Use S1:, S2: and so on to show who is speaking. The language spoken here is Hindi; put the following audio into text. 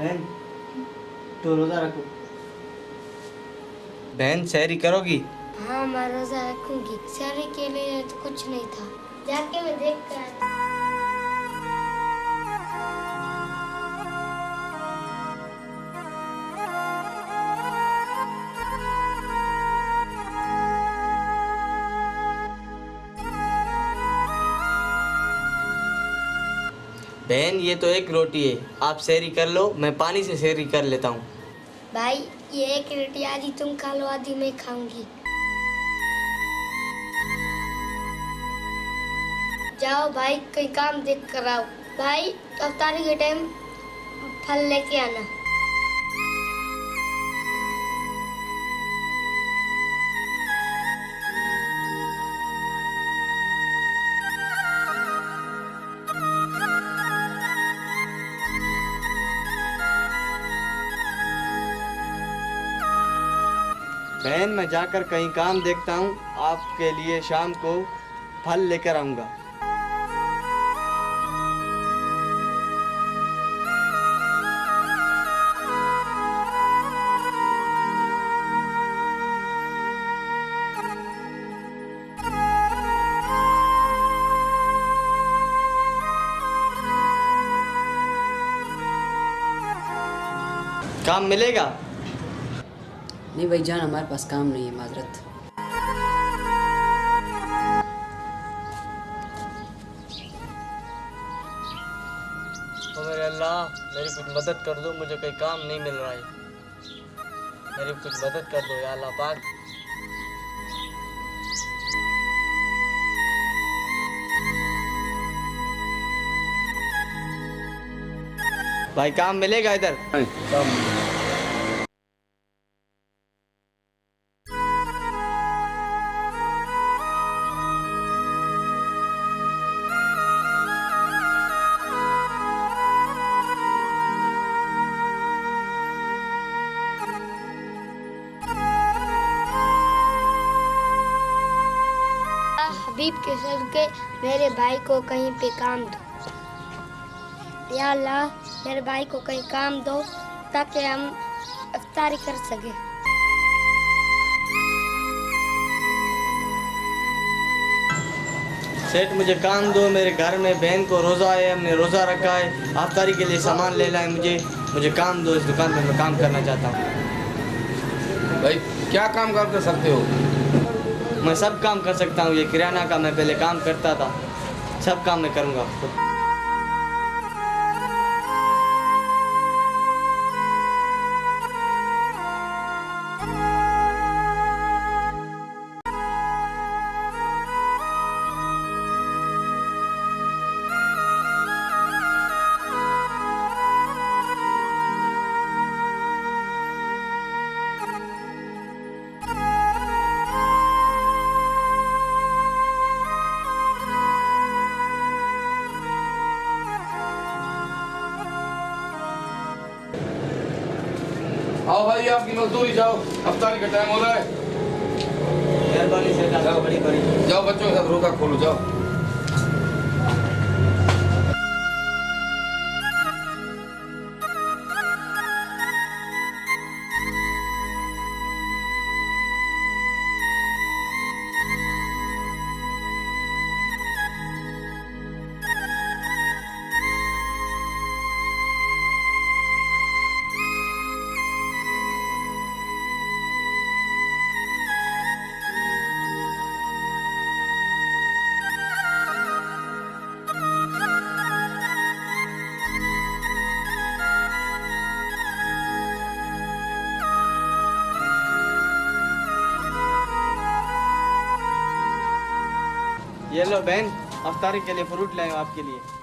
S1: बहन तो रोजा रखो। बहन सहरी करोगी?
S2: हाँ मैं रोजा रखूंगी। सहरी के लिए तो कुछ नहीं था, जाके मैं देख कर आती।
S1: बहन ये तो एक रोटी है, आप सहरी कर लो, मैं पानी से सहरी कर लेता हूँ।
S2: भाई ये एक रोटी आधी तुम खा लो, आधी मैं खाऊंगी। जाओ भाई कोई काम देख कर आओ। भाई अफ्तारी के टाइम फल लेके आना।
S1: बहन मैं जाकर कहीं काम देखता हूँ, आपके लिए शाम को फल लेकर आऊँगा। काम मिलेगा?
S3: नहीं भाई जान, हमारे पास काम नहीं है, माजरत।
S1: तो मेरे अल्लाह मेरी कुछ मदद कर दो, मुझे कोई काम नहीं मिल रहा है, मेरी कुछ मदद कर दो या अल्लाह पाक। भाई काम मिलेगा इधर?
S2: हबीब के सदके मेरे भाई को कहीं पे काम दो या अल्लाह, मेरे भाई को कहीं काम दो ताकि हम इफ्तारी कर सके।
S1: सेठ मुझे काम दो, मेरे घर में बहन को रोज़ा है, हमने रोज़ा रखा है, इफ्तारी के लिए सामान लेना है, मुझे काम दो, इस दुकान पर मैं काम करना चाहता हूँ।
S4: भाई क्या काम कर सकते हो?
S1: मैं सब काम कर सकता हूँ, ये किराना का मैं पहले काम करता था, सब काम मैं करूँगा।
S4: आओ भाई आपकी मजदूरी, जाओ अफ्तारी का टाइम हो रहा है।
S1: मेहरबानी से
S4: जाओ
S1: बड़ी बड़ी
S4: जाओ, बच्चों के साथ रोका खोलो, जाओ।
S1: ये लो बहन, इफ्तारी के लिए फ्रूट लाए हूँ आपके लिए।